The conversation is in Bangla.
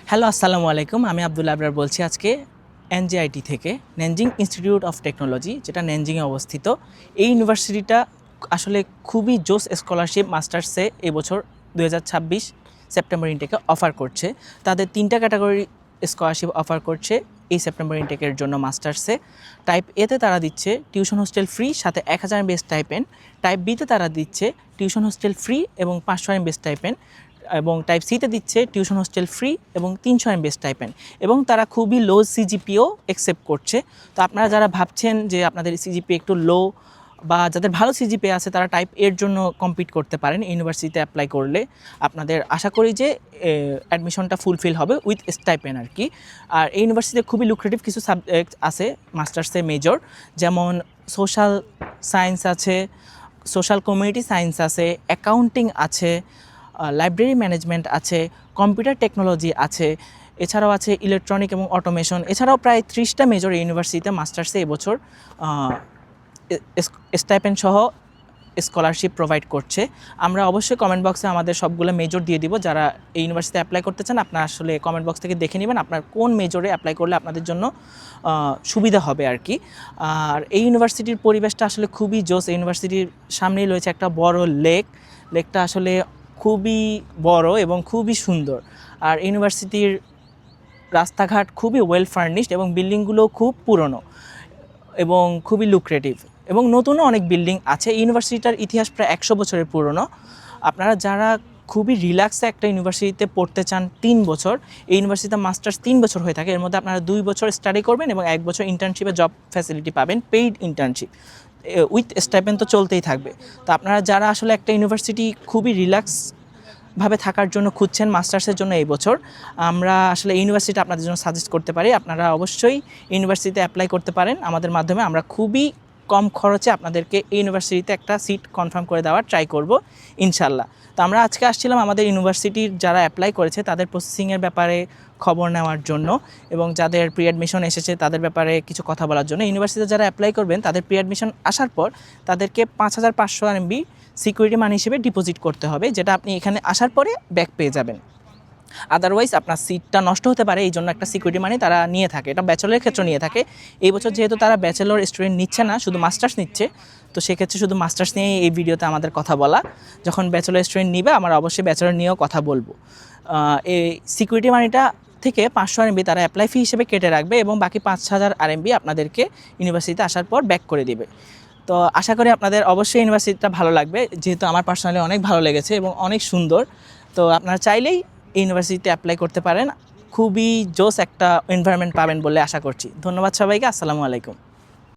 হ্যালো, আসসালামু আলাইকুম। আমি আব্দুল আবরার বলছি আজকে এনজেআইটি থেকে, ন্যানজিং ইনস্টিটিউট অফ টেকনোলজি, যেটা ন্যানজিংয়ে অবস্থিত। এই ইউনিভার্সিটিটা আসলে খুবই জোস স্কলারশিপ মাস্টার্সে এবছর 2026 সেপ্টেম্বর ইনটেকে অফার করছে। তাদের 3টা ক্যাটাগরি স্কলারশিপ অফার করছে এই সেপ্টেম্বর ইনটেকের জন্য মাস্টার্সে। টাইপ এতে তারা দিচ্ছে টিউশন হোস্টেল ফ্রি, সাথে 1000 এমবি স্টাইপেন্ড। টাইপ বিতে তারা দিচ্ছে টিউশন হোস্টেল ফ্রি এবং 500 এমবি স্টাইপেন্ড, এবং টাইপ সিতে দিচ্ছে টিউশন হোস্টেল ফ্রি এবং 300 এমবি স্টাইপেন্ড। এবং তারা খুবই লো সিজিপিও অ্যাকসেপ্ট করছে। তো আপনারা যারা ভাবছেন যে আপনাদের সিজিপি একটু লো বা যাদের ভালো সিজিপি আছে, তারা টাইপ এর জন্য কম্পিট করতে পারেন ইউনিভার্সিটিতে অ্যাপ্লাই করলে। আপনাদের আশা করি যে অ্যাডমিশনটা ফুলফিল হবে উইথ স্টাইপেন্ড আর কি। আর এই ইউনিভার্সিটিতে খুবই লুক্রেটিভ কিছু সাবজেক্ট আছে মাস্টার্সে মেজর, যেমন সোশ্যাল সায়েন্স আছে, সোশ্যাল কমিউনিটি সায়েন্স আছে, অ্যাকাউন্টিং আছে, লাইব্রেরি ম্যানেজমেন্ট আছে, কম্পিউটার টেকনোলজি আছে, এছাড়াও আছে ইলেকট্রনিক এবং অটোমেশন। এছাড়াও প্রায় 30টা মেজর ইউনিভার্সিটিতে মাস্টার্সে এবছর স্টাইপেন্ড সহ স্কলারশিপ প্রোভাইড করছে। আমরা অবশ্যই কমেন্ট বক্সে আমাদের সবগুলো মেজর দিয়ে দিব। যারা এই ইউনিভার্সিটিতে অ্যাপ্লাই করতে চান, আপনারা আসলে কমেন্ট বক্স থেকে দেখে নেবেন আপনার কোন মেজরে অ্যাপ্লাই করলে আপনাদের জন্য সুবিধা হবে আর কি। আর এই ইউনিভার্সিটির পরিবেশটা আসলে খুবই জোস। এই ইউনিভার্সিটির সামনেই রয়েছে একটা বড় লেকটা আসলে খুবই বড় এবং খুবই সুন্দর। আর ইউনিভার্সিটির রাস্তাঘাট খুবই ওয়েল ফার্নিশড এবং বিল্ডিংগুলো খুব পুরনো এবং খুবই লুক্রেটিভ, এবং নতুনও অনেক বিল্ডিং আছে। ইউনিভার্সিটিটার ইতিহাস প্রায় 100 বছরের পুরনো। আপনারা যারা খুবই রিল্যাক্সে একটা ইউনিভার্সিটিতে পড়তে চান 3 বছর, এই ইউনিভার্সিটিতে মাস্টার্স 3 বছর হয়ে থাকে। এর মধ্যে আপনারা 2 বছর স্টাডি করবেন এবং 1 বছর ইন্টার্নশিপে জব ফ্যাসিলিটি পাবেন, পেইড ইন্টার্নশিপ উইথ স্টাইপেন্ড তো চলতেই থাকবে। তো আপনারা যারা আসলে একটা ইউনিভার্সিটি খুবই রিল্যাক্সভাবে থাকার জন্য খুঁজছেন মাস্টার্সের জন্য এই বছর, আমরা আসলে ইউনিভার্সিটি আপনাদের জন্য সাজেস্ট করতে পারি। আপনারা অবশ্যই ইউনিভার্সিটিতে অ্যাপ্লাই করতে পারেন আমাদের মাধ্যমে। আমরা খুবই কম খরচে আপনাদেরকে এই ইউনিভার্সিটিতে একটা সিট কনফার্ম করে দেওয়ার ট্রাই করব ইনশাল্লাহ। তো আমরা আজকে আসছিলাম আমাদের ইউনিভার্সিটির যারা অ্যাপ্লাই করেছে তাদের প্রসেসিংয়ের ব্যাপারে খবর নেওয়ার জন্য, এবং যাদের প্রি অ্যাডমিশন এসেছে তাদের ব্যাপারে কিছু কথা বলার জন্য। ইউনিভার্সিটিতে যারা অ্যাপ্লাই করবেন তাদের প্রি অ্যাডমিশন আসার পর তাদেরকে 5500 এমবি সিকিউরিটি মানি হিসেবে ডিপোজিট করতে হবে, যেটা আপনি এখানে আসার পরে ব্যাক পেয়ে যাবেন। আদারওয়াইজ আপনার সিটটা নষ্ট হতে পারে, এই জন্য একটা সিকিউরিটি মানি তারা নিয়ে থাকে। এটা ব্যাচেলরের ক্ষেত্রে নিয়ে থাকে। এই বছর যেহেতু তারা ব্যাচেলর স্টুডেন্ট নিচ্ছে না, শুধু মাস্টার্স নিচ্ছে, তো সেক্ষেত্রে শুধু মাস্টার্স নিয়ে এই ভিডিওতে আমাদের কথা বলা। যখন ব্যাচেলর স্টুডেন্ট নিবে আমরা অবশ্যই ব্যাচেলর নিয়েও কথা বলবো। এই সিকিউরিটি মানিটা থেকে 500 আরএমবি তারা অ্যাপ্লাই ফি হিসেবে কেটে রাখবে, এবং বাকি 5000 আরএমবি আপনাদেরকে ইউনিভার্সিটিতে আসার পর ব্যাক করে দিবে। তো আশা করি আপনাদের অবশ্যই ইউনিভার্সিটিটা ভালো লাগবে, যেহেতু আমার পার্সোনালি অনেক ভালো লেগেছে এবং অনেক সুন্দর। তো আপনারা চাইলেই এই ইউনিভার্সিটিতে অ্যাপ্লাই করতে পারেন। খুবই জোস একটা এনভায়রনমেন্ট পাবেন বলে আশা করছি। ধন্যবাদ সবাইকে। আসসালামু আলাইকুম।